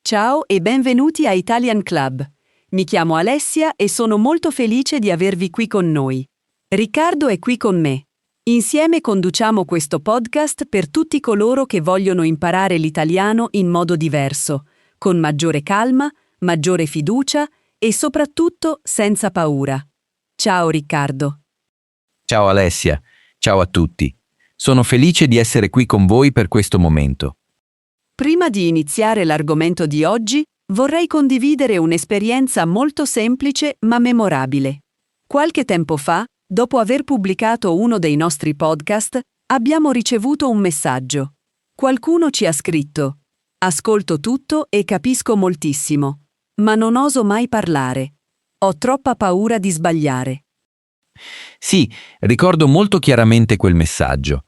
Ciao e benvenuti a Italian Club. Mi chiamo Alessia e sono molto felice di avervi qui con noi. Riccardo è qui con me. Insieme conduciamo questo podcast per tutti coloro che vogliono imparare l'italiano in modo diverso, con maggiore calma, maggiore fiducia e soprattutto senza paura. Ciao Riccardo. Ciao Alessia, ciao a tutti. Sono felice di essere qui con voi per questo momento. Prima di iniziare l'argomento di oggi, vorrei condividere un'esperienza molto semplice ma memorabile. Qualche tempo fa, dopo aver pubblicato uno dei nostri podcast, abbiamo ricevuto un messaggio. Qualcuno ci ha scritto: "Ascolto tutto e capisco moltissimo, ma non oso mai parlare. Ho troppa paura di sbagliare." Sì, ricordo molto chiaramente quel messaggio.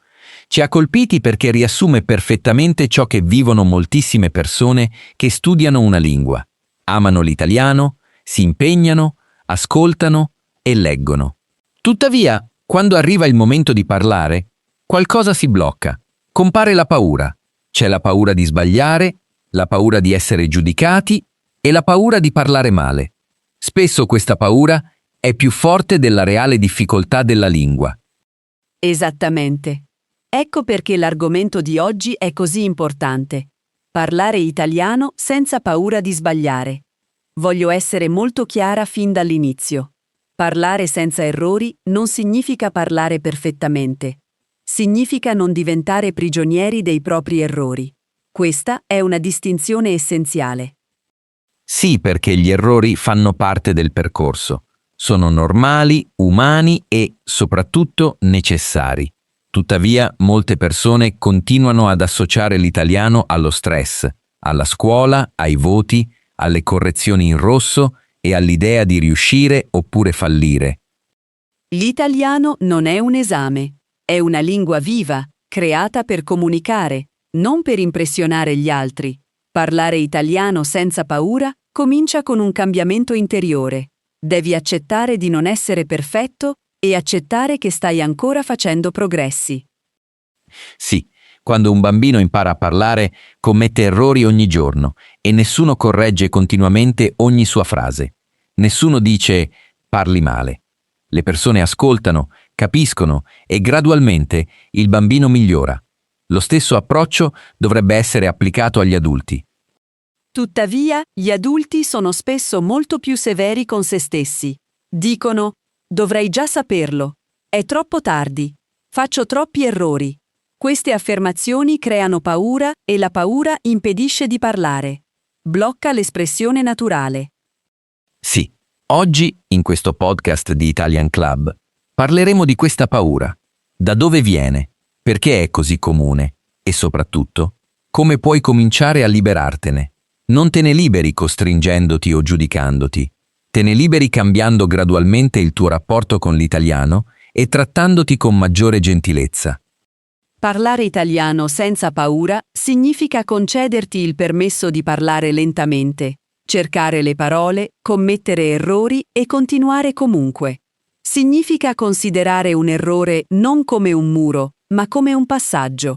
Ci ha colpiti perché riassume perfettamente ciò che vivono moltissime persone che studiano una lingua. Amano l'italiano, si impegnano, ascoltano e leggono. Tuttavia, quando arriva il momento di parlare, qualcosa si blocca. Compare la paura. C'è la paura di sbagliare, la paura di essere giudicati e la paura di parlare male. Spesso questa paura è più forte della reale difficoltà della lingua. Esattamente. Ecco perché l'argomento di oggi è così importante. Parlare italiano senza paura di sbagliare. Voglio essere molto chiara fin dall'inizio. Parlare senza errori non significa parlare perfettamente. Significa non diventare prigionieri dei propri errori. Questa è una distinzione essenziale. Sì, perché gli errori fanno parte del percorso. Sono normali, umani e, soprattutto, necessari. Tuttavia, molte persone continuano ad associare l'italiano allo stress, alla scuola, ai voti, alle correzioni in rosso e all'idea di riuscire oppure fallire. L'italiano non è un esame, è una lingua viva, creata per comunicare, non per impressionare gli altri. Parlare italiano senza paura comincia con un cambiamento interiore. Devi accettare di non essere perfetto e accettare che stai ancora facendo progressi. Sì, quando un bambino impara a parlare, commette errori ogni giorno e nessuno corregge continuamente ogni sua frase. Nessuno dice "parli male". Le persone ascoltano, capiscono e gradualmente il bambino migliora. Lo stesso approccio dovrebbe essere applicato agli adulti. Tuttavia, gli adulti sono spesso molto più severi con se stessi. Dicono: "Dovrei già saperlo. È troppo tardi. Faccio troppi errori." Queste affermazioni creano paura e la paura impedisce di parlare. Blocca l'espressione naturale. Sì, oggi, in questo podcast di Italian Club, parleremo di questa paura. Da dove viene? Perché è così comune? E soprattutto, come puoi cominciare a liberartene? Non te ne liberi costringendoti o giudicandoti. Te ne liberi cambiando gradualmente il tuo rapporto con l'italiano e trattandoti con maggiore gentilezza. Parlare italiano senza paura significa concederti il permesso di parlare lentamente, cercare le parole, commettere errori e continuare comunque. Significa considerare un errore non come un muro, ma come un passaggio.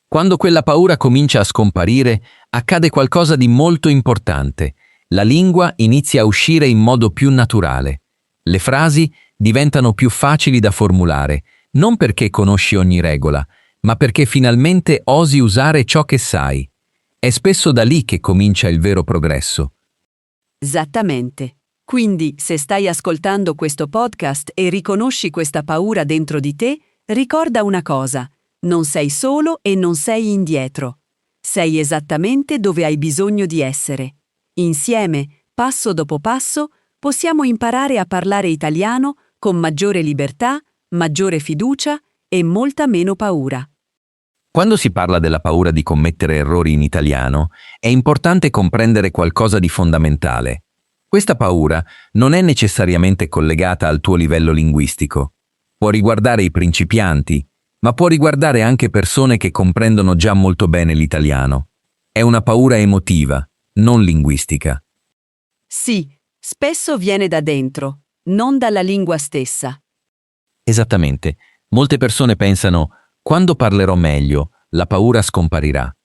Quando quella paura comincia a scomparire, accade qualcosa di molto importante. La lingua inizia a uscire in modo più naturale. Le frasi diventano più facili da formulare, non perché conosci ogni regola, ma perché finalmente osi usare ciò che sai. È spesso da lì che comincia il vero progresso. Esattamente. Quindi, se stai ascoltando questo podcast e riconosci questa paura dentro di te, ricorda una cosa: non sei solo e non sei indietro. Sei esattamente dove hai bisogno di essere. Insieme, passo dopo passo, possiamo imparare a parlare italiano con maggiore libertà, maggiore fiducia e molta meno paura. Quando si parla della paura di commettere errori in italiano, è importante comprendere qualcosa di fondamentale. Questa paura non è necessariamente collegata al tuo livello linguistico. Può riguardare i principianti, ma può riguardare anche persone che comprendono già molto bene l'italiano. È una paura emotiva, non linguistica. Sì, spesso viene da dentro, non dalla lingua stessa. Esattamente. Molte persone pensano: quando parlerò meglio, la paura scomparirà.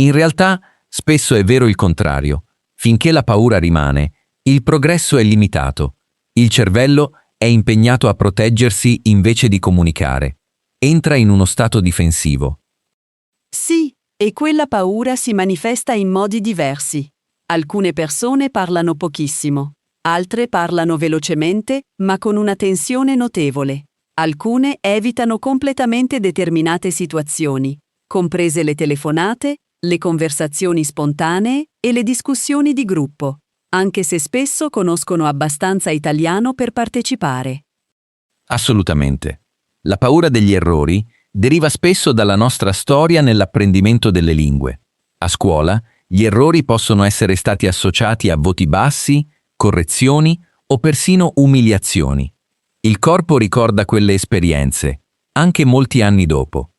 In realtà, Spesso è vero il contrario. Finché la paura rimane, il progresso è limitato. Il cervello è impegnato a proteggersi invece di comunicare. Entra in uno stato difensivo. Sì, e quella paura si manifesta in modi diversi. Alcune persone parlano pochissimo, altre parlano velocemente, ma con una tensione notevole. Alcune evitano completamente determinate situazioni, comprese le telefonate, le conversazioni spontanee e le discussioni di gruppo, anche se spesso conoscono abbastanza italiano per partecipare. Assolutamente. La paura degli errori deriva spesso dalla nostra storia nell'apprendimento delle lingue. A scuola, gli errori possono essere stati associati a voti bassi, correzioni o persino umiliazioni. Il corpo ricorda quelle esperienze, anche molti anni dopo.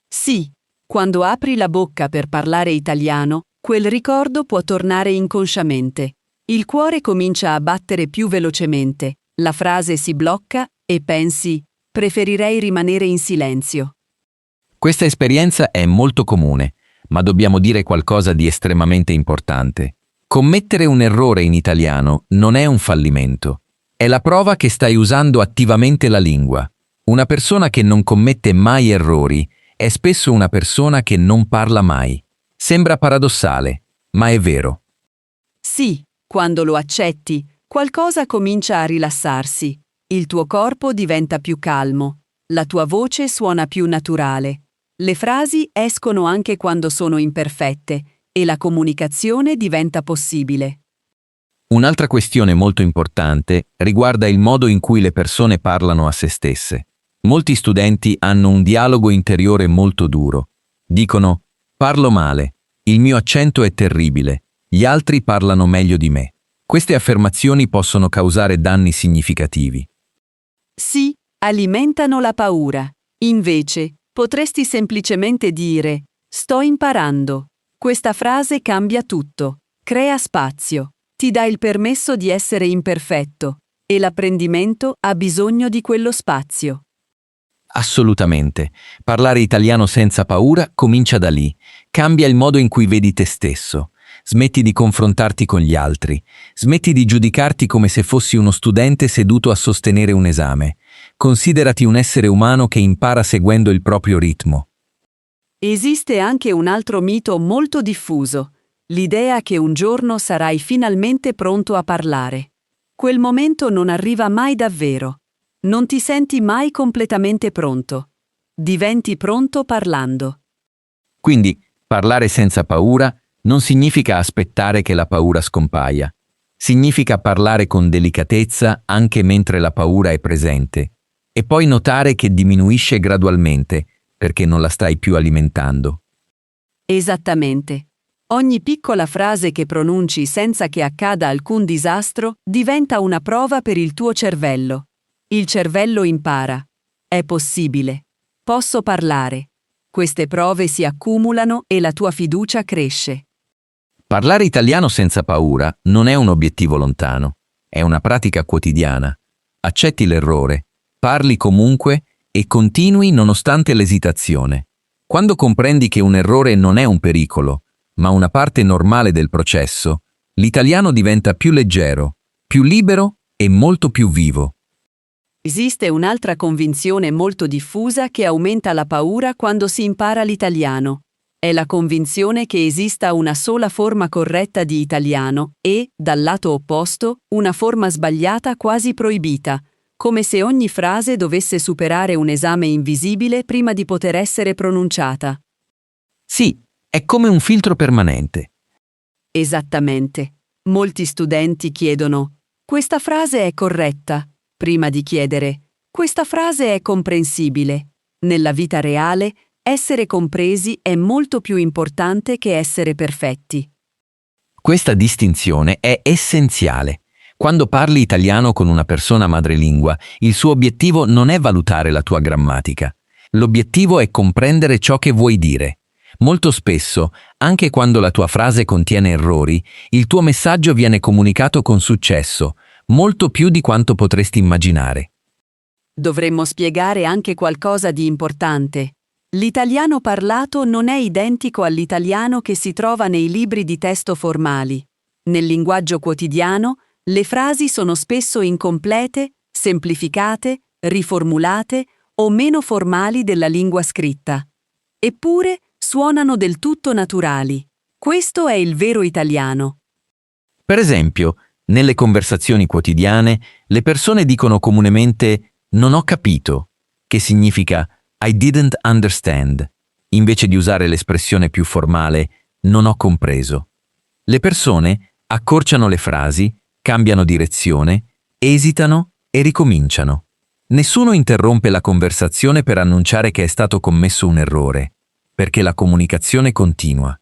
Sì, quando apri la bocca per parlare italiano, quel ricordo può tornare inconsciamente. Il cuore comincia a battere più velocemente, la frase si blocca e pensi: preferirei rimanere in silenzio. Questa esperienza è molto comune, ma dobbiamo dire qualcosa di estremamente importante. Commettere un errore in italiano non è un fallimento. È la prova che stai usando attivamente la lingua. Una persona che non commette mai errori è spesso una persona che non parla mai. Sembra paradossale, ma è vero. Sì, quando lo accetti, qualcosa comincia a rilassarsi. Il tuo corpo diventa più calmo, la tua voce suona più naturale. Le frasi escono anche quando sono imperfette e la comunicazione diventa possibile. Un'altra questione molto importante riguarda il modo in cui le persone parlano a se stesse. Molti studenti hanno un dialogo interiore molto duro. Dicono: parlo male, il mio accento è terribile, gli altri parlano meglio di me. Queste affermazioni possono causare danni significativi. Sì, alimentano la paura. Invece, potresti semplicemente dire: sto imparando. Questa frase cambia tutto, crea spazio, ti dà il permesso di essere imperfetto e l'apprendimento ha bisogno di quello spazio. Assolutamente. Parlare italiano senza paura comincia da lì. Cambia il modo in cui vedi te stesso. Smetti di confrontarti con gli altri. Smetti di giudicarti come se fossi uno studente seduto a sostenere un esame. Considerati un essere umano che impara seguendo il proprio ritmo. Esiste anche un altro mito molto diffuso, l'idea che un giorno sarai finalmente pronto a parlare. Quel momento non arriva mai davvero. Non ti senti mai completamente pronto. Diventi pronto parlando. Quindi, parlare senza paura non significa aspettare che la paura scompaia. Significa parlare con delicatezza anche mentre la paura è presente e poi notare che diminuisce gradualmente perché non la stai più alimentando. Esattamente. Ogni piccola frase che pronunci senza che accada alcun disastro diventa una prova per il tuo cervello. Il cervello impara. È possibile. Posso parlare. Queste prove si accumulano e la tua fiducia cresce. Parlare italiano senza paura non è un obiettivo lontano, è una pratica quotidiana. Accetti l'errore, parli comunque e continui nonostante l'esitazione. Quando comprendi che un errore non è un pericolo, ma una parte normale del processo, l'italiano diventa più leggero, più libero e molto più vivo. Esiste un'altra convinzione molto diffusa che aumenta la paura quando si impara l'italiano. È la convinzione che esista una sola forma corretta di italiano e, dal lato opposto, una forma sbagliata quasi proibita, come se ogni frase dovesse superare un esame invisibile prima di poter essere pronunciata. Sì, è come un filtro permanente. Esattamente. Molti studenti chiedono: questa frase è corretta, prima di chiedere: questa frase è comprensibile. Nella vita reale, essere compresi è molto più importante che essere perfetti. Questa distinzione è essenziale. Quando parli italiano con una persona madrelingua, il suo obiettivo non è valutare la tua grammatica. L'obiettivo è comprendere ciò che vuoi dire. Molto spesso, anche quando la tua frase contiene errori, il tuo messaggio viene comunicato con successo, molto più di quanto potresti immaginare. Dovremmo spiegare anche qualcosa di importante. L'italiano parlato non è identico all'italiano che si trova nei libri di testo formali. Nel linguaggio quotidiano, le frasi sono spesso incomplete, semplificate, riformulate o meno formali della lingua scritta. Eppure suonano del tutto naturali. Questo è il vero italiano. Per esempio, nelle conversazioni quotidiane, le persone dicono comunemente «non ho capito», che significa «I didn't understand», invece di usare l'espressione più formale «non ho compreso». Le persone accorciano le frasi, cambiano direzione, esitano e ricominciano. Nessuno interrompe la conversazione per annunciare che è stato commesso un errore, perché la comunicazione continua.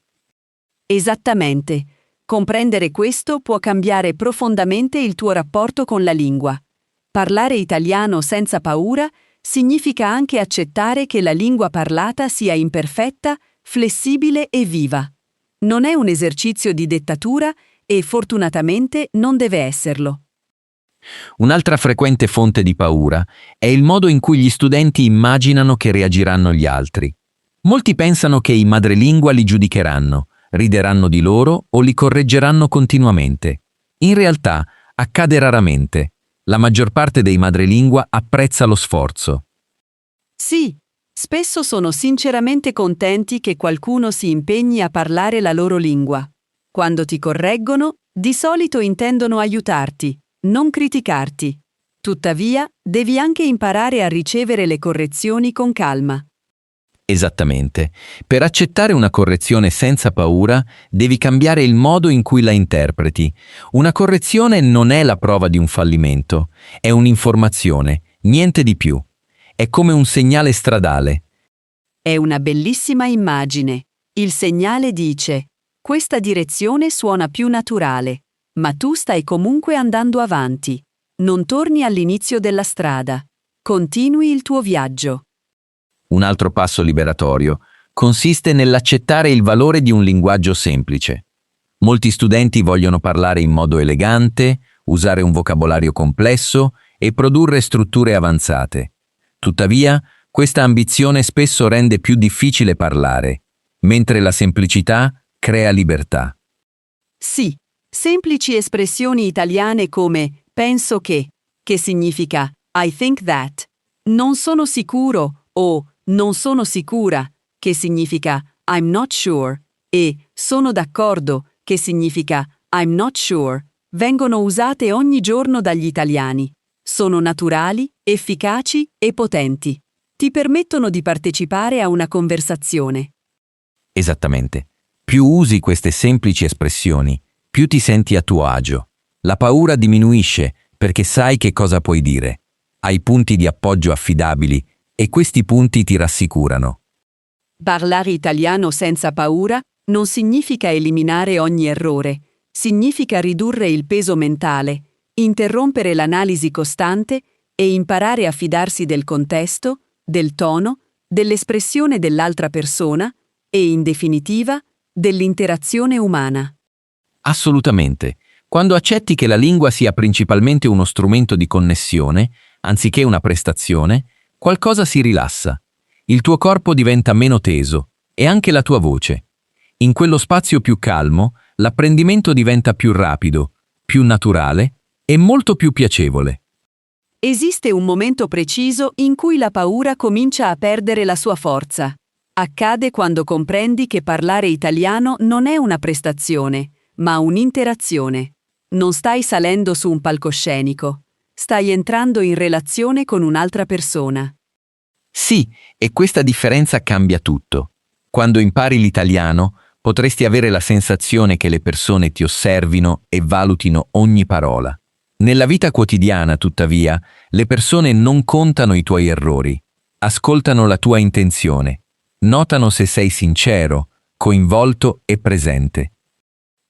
Esattamente. Comprendere questo può cambiare profondamente il tuo rapporto con la lingua. Parlare italiano senza paura significa anche accettare che la lingua parlata sia imperfetta, flessibile e viva. Non è un esercizio di dettatura e fortunatamente non deve esserlo. Un'altra frequente fonte di paura è il modo in cui gli studenti immaginano che reagiranno gli altri. Molti pensano che i madrelingua li giudicheranno, rideranno di loro o li correggeranno continuamente. In realtà accade raramente. La maggior parte dei madrelingua apprezza lo sforzo. Sì, spesso sono sinceramente contenti che qualcuno si impegni a parlare la loro lingua. Quando ti correggono, di solito intendono aiutarti, non criticarti. Tuttavia, devi anche imparare a ricevere le correzioni con calma. Esattamente. Per accettare una correzione senza paura, devi cambiare il modo in cui la interpreti. Una correzione non è la prova di un fallimento, è un'informazione, niente di più. È come un segnale stradale. È una bellissima immagine. Il segnale dice: questa direzione suona più naturale, ma tu stai comunque andando avanti. Non torni all'inizio della strada. Continui il tuo viaggio. Un altro passo liberatorio consiste nell'accettare il valore di un linguaggio semplice. Molti studenti vogliono parlare in modo elegante, usare un vocabolario complesso e produrre strutture avanzate. Tuttavia, questa ambizione spesso rende più difficile parlare, mentre la semplicità crea libertà. Sì, semplici espressioni italiane come penso che significa I think that, non sono sicuro o non sono sicura, che significa I'm not sure, e sono d'accordo, che significa I'm not sure, vengono usate ogni giorno dagli italiani. Sono naturali, efficaci e potenti. Ti permettono di partecipare a una conversazione. Esattamente. Più usi queste semplici espressioni, più ti senti a tuo agio. La paura diminuisce perché sai che cosa puoi dire. Hai punti di appoggio affidabili e questi punti ti rassicurano. Parlare italiano senza paura non significa eliminare ogni errore, significa ridurre il peso mentale, interrompere l'analisi costante e imparare a fidarsi del contesto, del tono, dell'espressione dell'altra persona e, in definitiva, dell'interazione umana. Assolutamente. Quando accetti che la lingua sia principalmente uno strumento di connessione, anziché una prestazione, qualcosa si rilassa. Il tuo corpo diventa meno teso e anche la tua voce. In quello spazio più calmo, l'apprendimento diventa più rapido, più naturale e molto più piacevole. Esiste un momento preciso in cui la paura comincia a perdere la sua forza. Accade quando comprendi che parlare italiano non è una prestazione, ma un'interazione. Non stai salendo su un palcoscenico, stai entrando in relazione con un'altra persona. Sì, e questa differenza cambia tutto. Quando impari l'italiano, potresti avere la sensazione che le persone ti osservino e valutino ogni parola. Nella vita quotidiana, tuttavia, le persone non contano i tuoi errori, ascoltano la tua intenzione, notano se sei sincero, coinvolto e presente.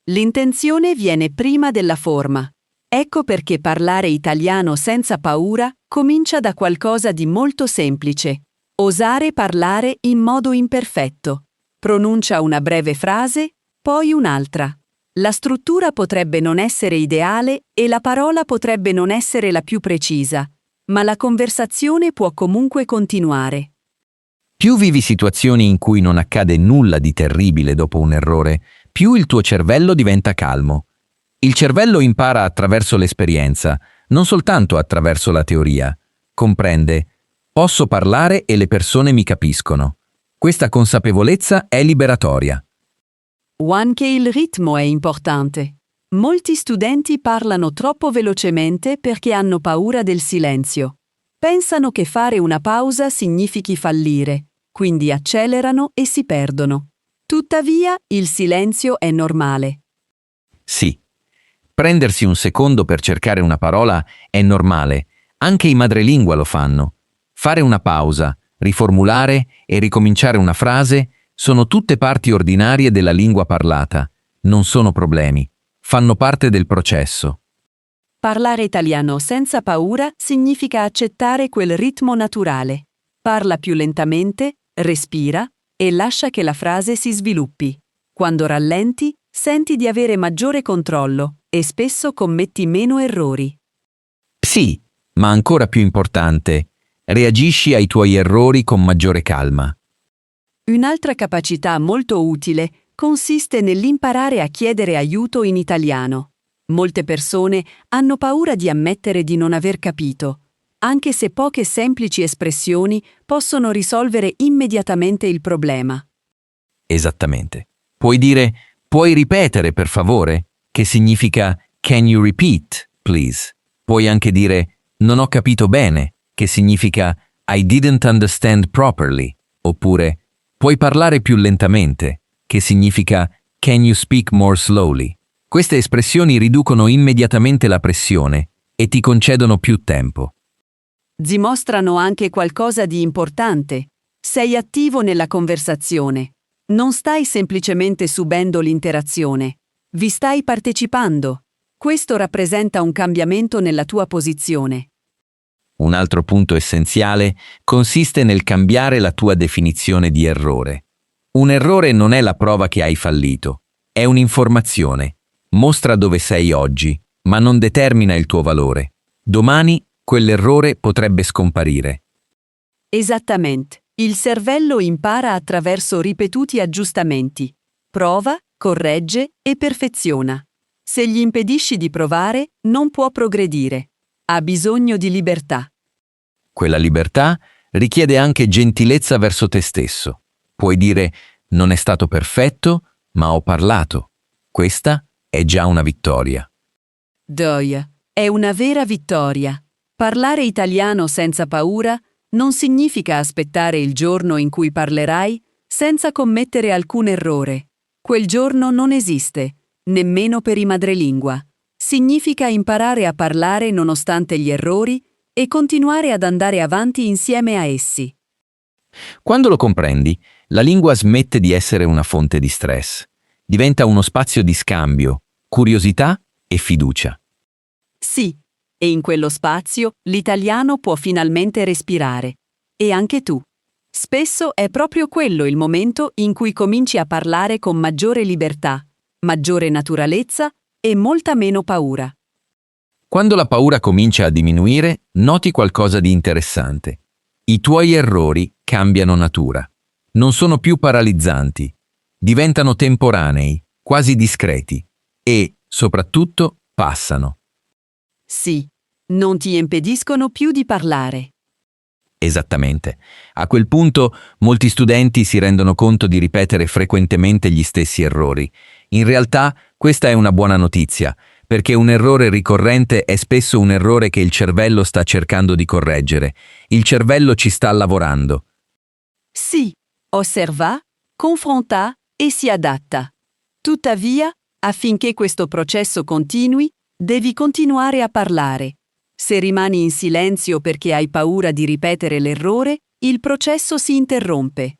L'intenzione viene prima della forma. Ecco perché parlare italiano senza paura comincia da qualcosa di molto semplice. Osare parlare in modo imperfetto. Pronuncia una breve frase, poi un'altra. La struttura potrebbe non essere ideale e la parola potrebbe non essere la più precisa, ma la conversazione può comunque continuare. Più vivi situazioni in cui non accade nulla di terribile dopo un errore, più il tuo cervello diventa calmo. Il cervello impara attraverso l'esperienza, non soltanto attraverso la teoria. Comprende: posso parlare e le persone mi capiscono. Questa consapevolezza è liberatoria. Anche il ritmo è importante. Molti studenti parlano troppo velocemente perché hanno paura del silenzio. Pensano che fare una pausa significhi fallire, quindi accelerano e si perdono. Tuttavia, il silenzio è normale. Sì. Prendersi un secondo per cercare una parola è normale, anche i madrelingua lo fanno. Fare una pausa, riformulare e ricominciare una frase sono tutte parti ordinarie della lingua parlata, non sono problemi, fanno parte del processo. Parlare italiano senza paura significa accettare quel ritmo naturale. Parla più lentamente, respira e lascia che la frase si sviluppi. Quando rallenti, senti di avere maggiore controllo e spesso commetti meno errori. Sì, ma ancora più importante, reagisci ai tuoi errori con maggiore calma. Un'altra capacità molto utile consiste nell'imparare a chiedere aiuto in italiano. Molte persone hanno paura di ammettere di non aver capito, anche se poche semplici espressioni possono risolvere immediatamente il problema. Esattamente. Puoi dire: puoi ripetere per favore? Che significa can you repeat, please? Puoi anche dire non ho capito bene, che significa I didn't understand properly, oppure puoi parlare più lentamente, che significa can you speak more slowly? Queste espressioni riducono immediatamente la pressione e ti concedono più tempo. Dimostrano anche qualcosa di importante. Sei attivo nella conversazione. Non stai semplicemente subendo l'interazione. Vi stai partecipando. Questo rappresenta un cambiamento nella tua posizione. Un altro punto essenziale consiste nel cambiare la tua definizione di errore. Un errore non è la prova che hai fallito, è un'informazione. Mostra dove sei oggi, ma non determina il tuo valore. Domani quell'errore potrebbe scomparire. Esattamente. Il cervello impara attraverso ripetuti aggiustamenti. Prova, corregge e perfeziona. Se gli impedisci di provare, non può progredire. Ha bisogno di libertà. Quella libertà richiede anche gentilezza verso te stesso. Puoi dire: non è stato perfetto, ma ho parlato. Questa è già una vittoria. Doi, è una vera vittoria. Parlare italiano senza paura non significa aspettare il giorno in cui parlerai senza commettere alcun errore. Quel giorno non esiste, nemmeno per i madrelingua. Significa imparare a parlare nonostante gli errori e continuare ad andare avanti insieme a essi. Quando lo comprendi, la lingua smette di essere una fonte di stress. Diventa uno spazio di scambio, curiosità e fiducia. Sì, e in quello spazio l'italiano può finalmente respirare. E anche tu. Spesso è proprio quello il momento in cui cominci a parlare con maggiore libertà, maggiore naturalezza e molta meno paura. Quando la paura comincia a diminuire, noti qualcosa di interessante. I tuoi errori cambiano natura. Non sono più paralizzanti. Diventano temporanei, quasi discreti. E, soprattutto, passano. Sì, non ti impediscono più di parlare. Esattamente. A quel punto molti studenti si rendono conto di ripetere frequentemente gli stessi errori. In realtà questa è una buona notizia, perché un errore ricorrente è spesso un errore che il cervello sta cercando di correggere. Il cervello ci sta lavorando. Sì, osserva, confronta e si adatta. Tuttavia, affinché questo processo continui, devi continuare a parlare. Se rimani in silenzio perché hai paura di ripetere l'errore, il processo si interrompe.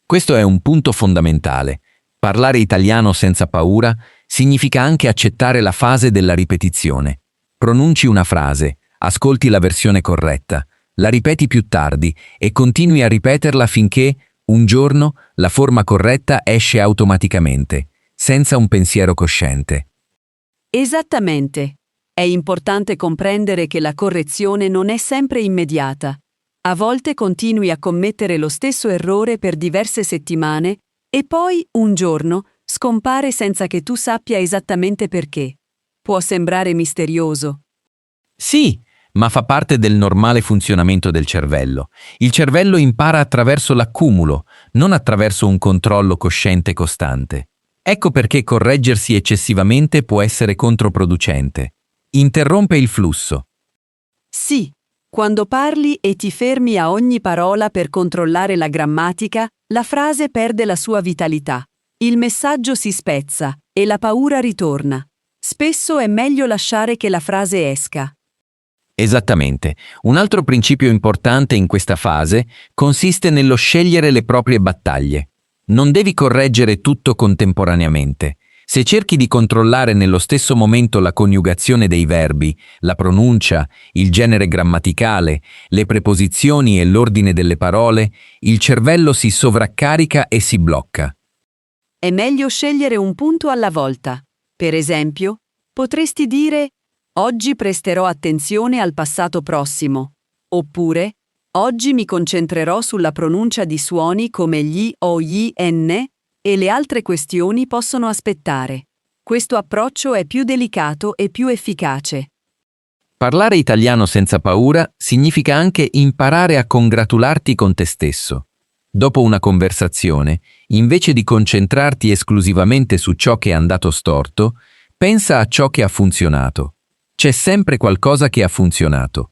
Questo è un punto fondamentale. Parlare italiano senza paura significa anche accettare la fase della ripetizione. Pronunci una frase, ascolti la versione corretta, la ripeti più tardi e continui a ripeterla finché, un giorno, la forma corretta esce automaticamente, senza un pensiero cosciente. Esattamente. È importante comprendere che la correzione non è sempre immediata. A volte continui a commettere lo stesso errore per diverse settimane e poi, un giorno, scompare senza che tu sappia esattamente perché. Può sembrare misterioso. Sì, ma fa parte del normale funzionamento del cervello. Il cervello impara attraverso l'accumulo, non attraverso un controllo cosciente costante. Ecco perché correggersi eccessivamente può essere controproducente. Interrompe il flusso. Sì, quando parli e ti fermi a ogni parola per controllare la grammatica, la frase perde la sua vitalità. Il messaggio si spezza e la paura ritorna. Spesso è meglio lasciare che la frase esca. Esattamente. Un altro principio importante in questa fase consiste nello scegliere le proprie battaglie. Non devi correggere tutto contemporaneamente. Se cerchi di controllare nello stesso momento la coniugazione dei verbi, la pronuncia, il genere grammaticale, le preposizioni e l'ordine delle parole, il cervello si sovraccarica e si blocca. È meglio scegliere un punto alla volta. Per esempio, potresti dire «Oggi presterò attenzione al passato prossimo» oppure «Oggi mi concentrerò sulla pronuncia di suoni come gli o gli n» e le altre questioni possono aspettare. Questo approccio è più delicato e più efficace. Parlare italiano senza paura significa anche imparare a congratularti con te stesso. Dopo una conversazione, invece di concentrarti esclusivamente su ciò che è andato storto, pensa a ciò che ha funzionato. C'è sempre qualcosa che ha funzionato.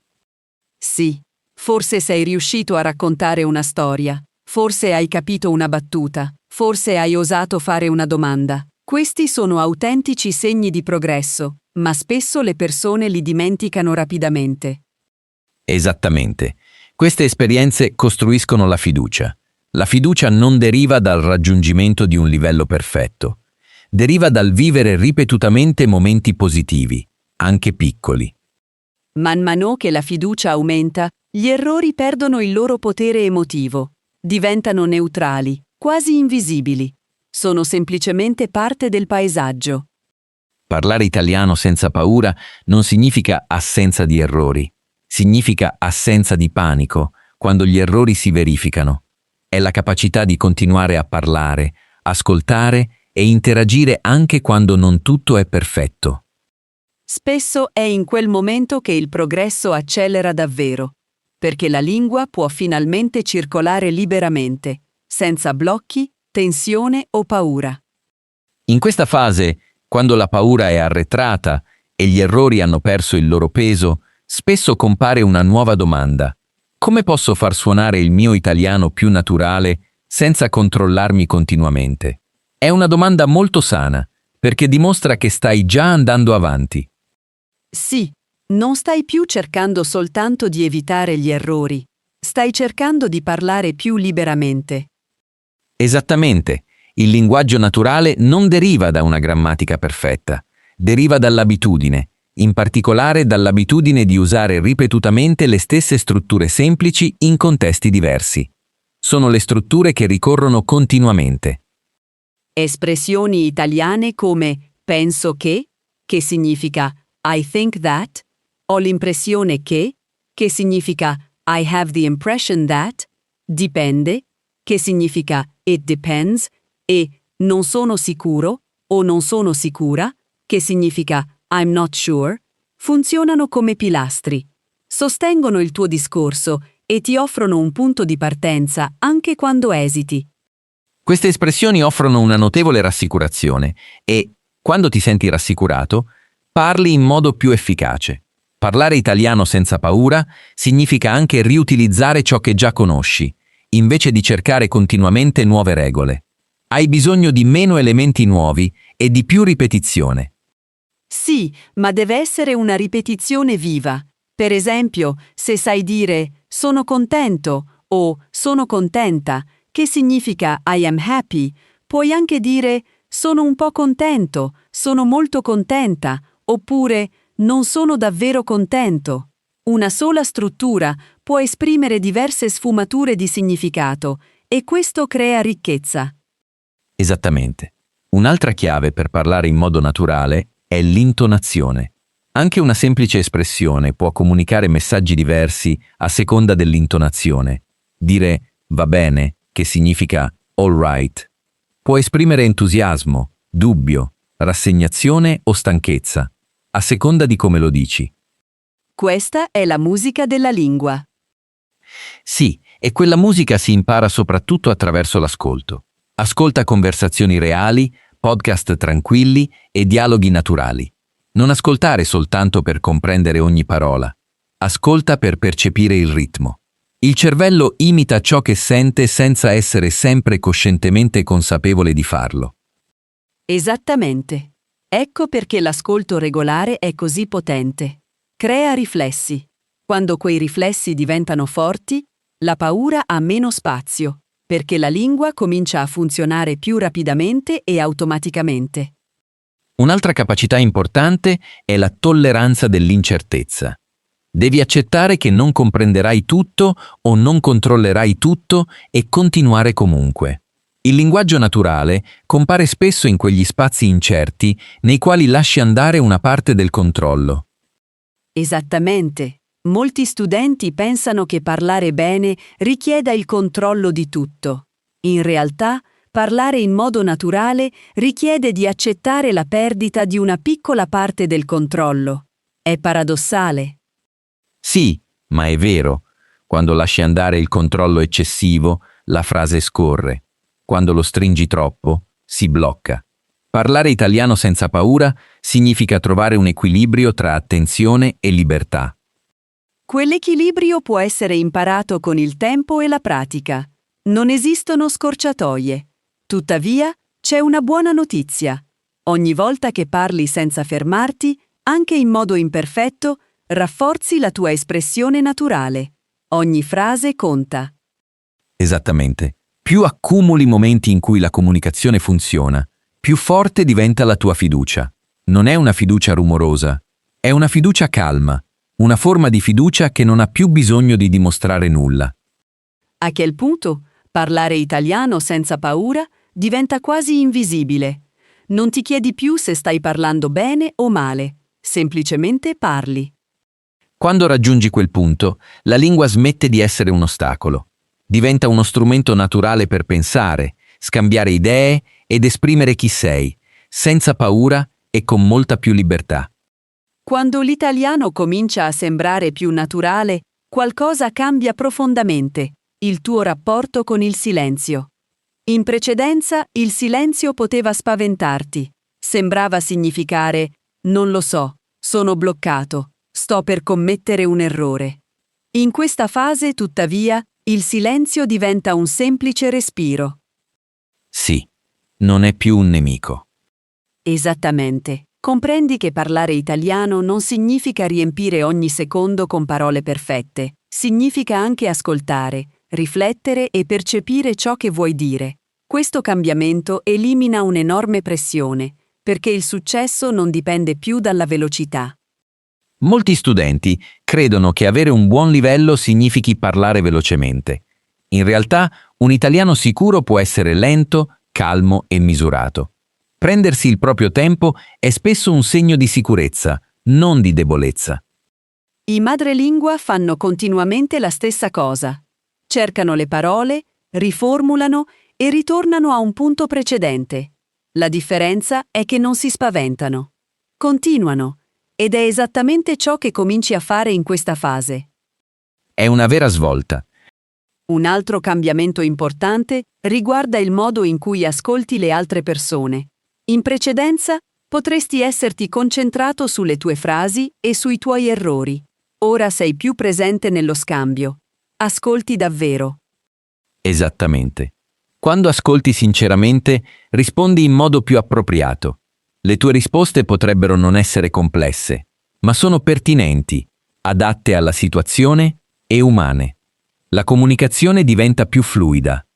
Sì, forse sei riuscito a raccontare una storia, forse hai capito una battuta, forse hai osato fare una domanda. Questi sono autentici segni di progresso, ma spesso le persone li dimenticano rapidamente. Esattamente. Queste esperienze costruiscono la fiducia. La fiducia non deriva dal raggiungimento di un livello perfetto. Deriva dal vivere ripetutamente momenti positivi, anche piccoli. Man mano che la fiducia aumenta, gli errori perdono il loro potere emotivo. Diventano neutrali, quasi invisibili. Sono semplicemente parte del paesaggio. Parlare italiano senza paura non significa assenza di errori. Significa assenza di panico quando gli errori si verificano. È la capacità di continuare a parlare, ascoltare e interagire anche quando non tutto è perfetto. Spesso è in quel momento che il progresso accelera davvero, perché la lingua può finalmente circolare liberamente, senza blocchi, tensione o paura. In questa fase, quando la paura è arretrata e gli errori hanno perso il loro peso, spesso compare una nuova domanda. Come posso far suonare il mio italiano più naturale senza controllarmi continuamente? È una domanda molto sana, perché dimostra che stai già andando avanti. Sì, non stai più cercando soltanto di evitare gli errori, stai cercando di parlare più liberamente. Esattamente. Il linguaggio naturale non deriva da una grammatica perfetta, deriva dall'abitudine, in particolare dall'abitudine di usare ripetutamente le stesse strutture semplici in contesti diversi. Sono le strutture che ricorrono continuamente. Espressioni italiane come penso che significa I think that, ho l'impressione che significa I have the impression that, dipende, che significa it depends, e non sono sicuro o non sono sicura, che significa I'm not sure, funzionano come pilastri. Sostengono il tuo discorso e ti offrono un punto di partenza anche quando esiti. Queste espressioni offrono una notevole rassicurazione e, quando ti senti rassicurato, parli in modo più efficace. Parlare italiano senza paura significa anche riutilizzare ciò che già conosci, invece di cercare continuamente nuove regole. Hai bisogno di meno elementi nuovi e di più ripetizione. Sì, ma deve essere una ripetizione viva. Per esempio, se sai dire sono contento o sono contenta, che significa I am happy, puoi anche dire sono un po' contento, sono molto contenta, oppure non sono davvero contento. Una sola struttura può esprimere diverse sfumature di significato e questo crea ricchezza. Esattamente. Un'altra chiave per parlare in modo naturale è l'intonazione. Anche una semplice espressione può comunicare messaggi diversi a seconda dell'intonazione. Dire va bene, che significa all right, può esprimere entusiasmo, dubbio, rassegnazione o stanchezza, a seconda di come lo dici. Questa è la musica della lingua. Sì, e quella musica si impara soprattutto attraverso l'ascolto. Ascolta conversazioni reali, podcast tranquilli e dialoghi naturali. Non ascoltare soltanto per comprendere ogni parola. Ascolta per percepire il ritmo. Il cervello imita ciò che sente senza essere sempre coscientemente consapevole di farlo. Esattamente. Ecco perché l'ascolto regolare è così potente. Crea riflessi. Quando quei riflessi diventano forti, la paura ha meno spazio, perché la lingua comincia a funzionare più rapidamente e automaticamente. Un'altra capacità importante è la tolleranza dell'incertezza. Devi accettare che non comprenderai tutto o non controllerai tutto e continuare comunque. Il linguaggio naturale compare spesso in quegli spazi incerti nei quali lasci andare una parte del controllo. Esattamente. Molti studenti pensano che parlare bene richieda il controllo di tutto. In realtà, parlare in modo naturale richiede di accettare la perdita di una piccola parte del controllo. È paradossale. Sì, ma è vero. Quando lasci andare il controllo eccessivo, la frase scorre. Quando lo stringi troppo, si blocca. Parlare italiano senza paura significa trovare un equilibrio tra attenzione e libertà. Quell'equilibrio può essere imparato con il tempo e la pratica. Non esistono scorciatoie. Tuttavia, c'è una buona notizia. Ogni volta che parli senza fermarti, anche in modo imperfetto, rafforzi la tua espressione naturale. Ogni frase conta. Esattamente. Più accumuli momenti in cui la comunicazione funziona, più forte diventa la tua fiducia. Non è una fiducia rumorosa, è una fiducia calma, una forma di fiducia che non ha più bisogno di dimostrare nulla. A quel punto, parlare italiano senza paura diventa quasi invisibile. Non ti chiedi più se stai parlando bene o male, semplicemente parli. Quando raggiungi quel punto, la lingua smette di essere un ostacolo. Diventa uno strumento naturale per pensare, scambiare idee ed esprimere chi sei, senza paura e con molta più libertà. Quando l'italiano comincia a sembrare più naturale, qualcosa cambia profondamente, il tuo rapporto con il silenzio. In precedenza, il silenzio poteva spaventarti. Sembrava significare «non lo so, sono bloccato, sto per commettere un errore». In questa fase, tuttavia, il silenzio diventa un semplice respiro. Sì, non è più un nemico. Esattamente. Comprendi che parlare italiano non significa riempire ogni secondo con parole perfette. Significa anche ascoltare, riflettere e percepire ciò che vuoi dire. Questo cambiamento elimina un'enorme pressione, perché il successo non dipende più dalla velocità. Molti studenti credono che avere un buon livello significhi parlare velocemente. In realtà, un italiano sicuro può essere lento, calmo e misurato. Prendersi il proprio tempo è spesso un segno di sicurezza, non di debolezza. I madrelingua fanno continuamente la stessa cosa. Cercano le parole, riformulano e ritornano a un punto precedente. La differenza è che non si spaventano. Continuano. Ed è esattamente ciò che cominci a fare in questa fase. È una vera svolta. Un altro cambiamento importante riguarda il modo in cui ascolti le altre persone. In precedenza, potresti esserti concentrato sulle tue frasi e sui tuoi errori. Ora sei più presente nello scambio. Ascolti davvero. Esattamente. Quando ascolti sinceramente, rispondi in modo più appropriato. Le tue risposte potrebbero non essere complesse, ma sono pertinenti, adatte alla situazione e umane. La comunicazione diventa più fluida.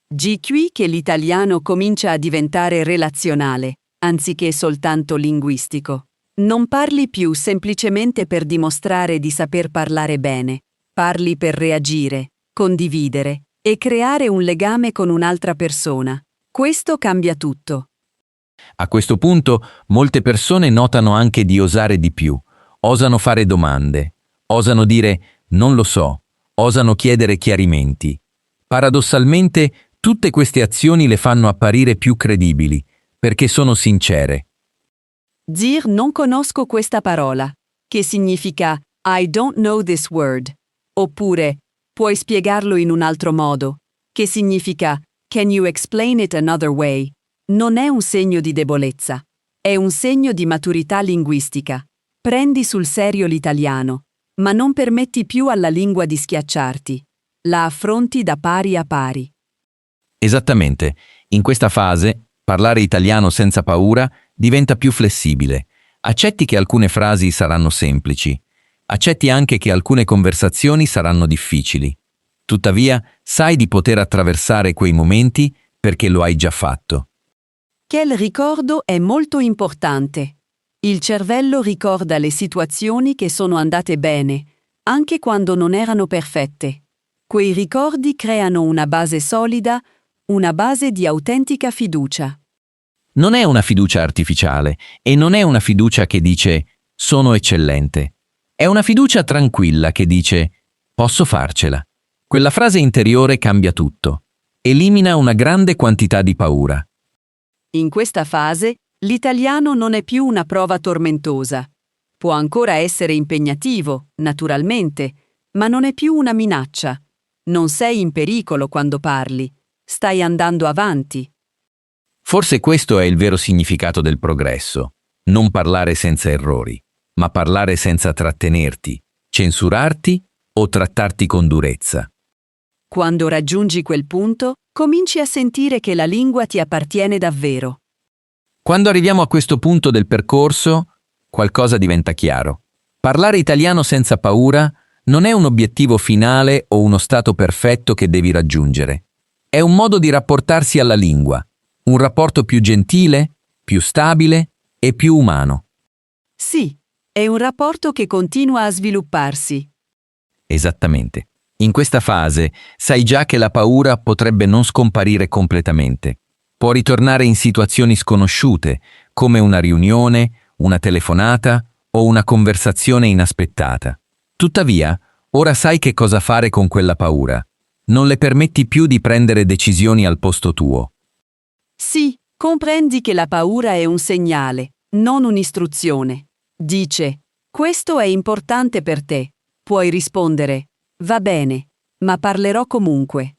Di qui che l'italiano comincia a diventare relazionale, anziché soltanto linguistico. Non parli più semplicemente per dimostrare di saper parlare bene. Parli per reagire, condividere e creare un legame con un'altra persona. Questo cambia tutto. A questo punto, molte persone notano anche di osare di più, osano fare domande, osano dire non lo so, osano chiedere chiarimenti. Paradossalmente, tutte queste azioni le fanno apparire più credibili, perché sono sincere. Dire non conosco questa parola, che significa I don't know this word. Oppure puoi spiegarlo in un altro modo, che significa can you explain it another way? Non è un segno di debolezza, è un segno di maturità linguistica. Prendi sul serio l'italiano, ma non permetti più alla lingua di schiacciarti. La affronti da pari a pari. Esattamente, in questa fase, parlare italiano senza paura diventa più flessibile. Accetti che alcune frasi saranno semplici. Accetti anche che alcune conversazioni saranno difficili. Tuttavia, sai di poter attraversare quei momenti perché lo hai già fatto. Quel ricordo è molto importante. Il cervello ricorda le situazioni che sono andate bene, anche quando non erano perfette. Quei ricordi creano una base solida, una base di autentica fiducia. Non è una fiducia artificiale e non è una fiducia che dice sono eccellente. È una fiducia tranquilla che dice posso farcela. Quella frase interiore cambia tutto. Elimina una grande quantità di paura. In questa fase, l'italiano non è più una prova tormentosa. Può ancora essere impegnativo, naturalmente, ma non è più una minaccia. Non sei in pericolo quando parli. Stai andando avanti. Forse questo è il vero significato del progresso. Non parlare senza errori, ma parlare senza trattenerti, censurarti o trattarti con durezza. Quando raggiungi quel punto, cominci a sentire che la lingua ti appartiene davvero. Quando arriviamo a questo punto del percorso, qualcosa diventa chiaro. Parlare italiano senza paura non è un obiettivo finale o uno stato perfetto che devi raggiungere. È un modo di rapportarsi alla lingua, un rapporto più gentile, più stabile e più umano. Sì, è un rapporto che continua a svilupparsi. Esattamente. In questa fase sai già che la paura potrebbe non scomparire completamente. Può ritornare in situazioni sconosciute, come una riunione, una telefonata o una conversazione inaspettata. Tuttavia, ora sai che cosa fare con quella paura. Non le permetti più di prendere decisioni al posto tuo. Sì, comprendi che la paura è un segnale, non un'istruzione. Dice, questo è importante per te. Puoi rispondere, va bene, ma parlerò comunque.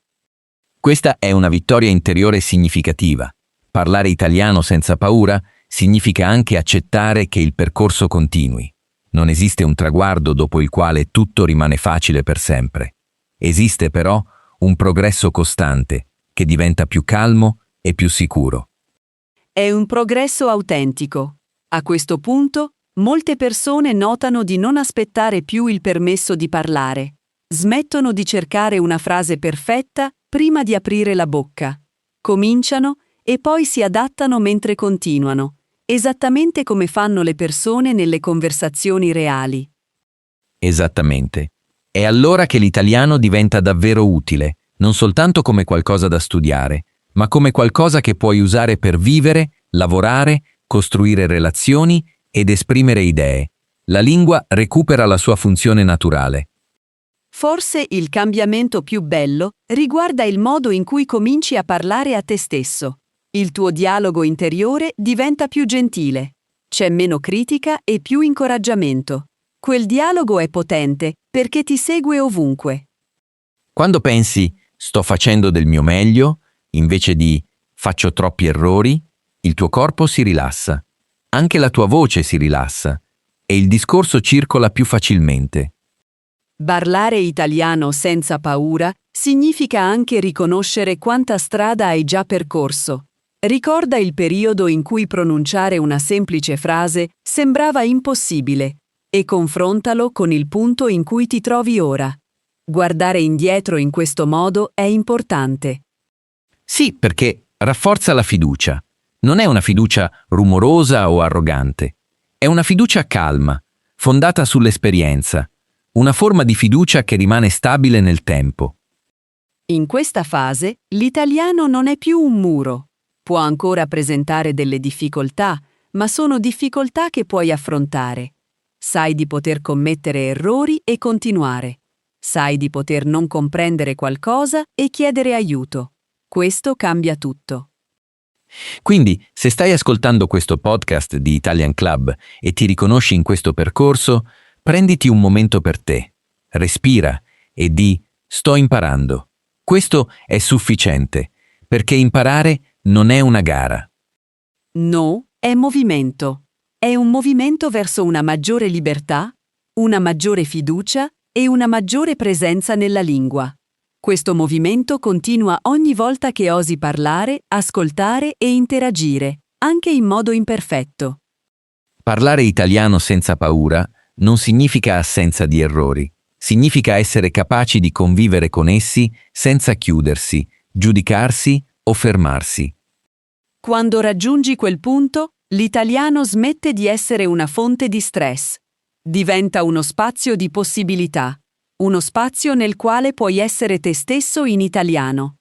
Questa è una vittoria interiore significativa. Parlare italiano senza paura significa anche accettare che il percorso continui. Non esiste un traguardo dopo il quale tutto rimane facile per sempre. Esiste però un progresso costante che diventa più calmo e più sicuro. È un progresso autentico. A questo punto, molte persone notano di non aspettare più il permesso di parlare. Smettono di cercare una frase perfetta prima di aprire la bocca. Cominciano e poi si adattano mentre continuano, esattamente come fanno le persone nelle conversazioni reali. Esattamente. È allora che l'italiano diventa davvero utile, non soltanto come qualcosa da studiare, ma come qualcosa che puoi usare per vivere, lavorare, costruire relazioni ed esprimere idee. La lingua recupera la sua funzione naturale. Forse il cambiamento più bello riguarda il modo in cui cominci a parlare a te stesso. Il tuo dialogo interiore diventa più gentile. C'è meno critica e più incoraggiamento. Quel dialogo è potente perché ti segue ovunque. Quando pensi sto facendo del mio meglio, invece di faccio troppi errori, il tuo corpo si rilassa. Anche la tua voce si rilassa e il discorso circola più facilmente. Parlare italiano senza paura significa anche riconoscere quanta strada hai già percorso. Ricorda il periodo in cui pronunciare una semplice frase sembrava impossibile e confrontalo con il punto in cui ti trovi ora. Guardare indietro in questo modo è importante. Sì, perché rafforza la fiducia. Non è una fiducia rumorosa o arrogante. È una fiducia calma, fondata sull'esperienza. Una forma di fiducia che rimane stabile nel tempo. In questa fase, l'italiano non è più un muro. Può ancora presentare delle difficoltà, ma sono difficoltà che puoi affrontare. Sai di poter commettere errori e continuare. Sai di poter non comprendere qualcosa e chiedere aiuto. Questo cambia tutto. Quindi, se stai ascoltando questo podcast di Italian Club e ti riconosci in questo percorso, prenditi un momento per te, respira e di «Sto imparando». Questo è sufficiente, perché imparare non è una gara. No, è movimento. È un movimento verso una maggiore libertà, una maggiore fiducia e una maggiore presenza nella lingua. Questo movimento continua ogni volta che osi parlare, ascoltare e interagire, anche in modo imperfetto. Parlare italiano senza paura non significa assenza di errori, significa essere capaci di convivere con essi senza chiudersi, giudicarsi o fermarsi. Quando raggiungi quel punto, l'italiano smette di essere una fonte di stress. Diventa uno spazio di possibilità, uno spazio nel quale puoi essere te stesso in italiano.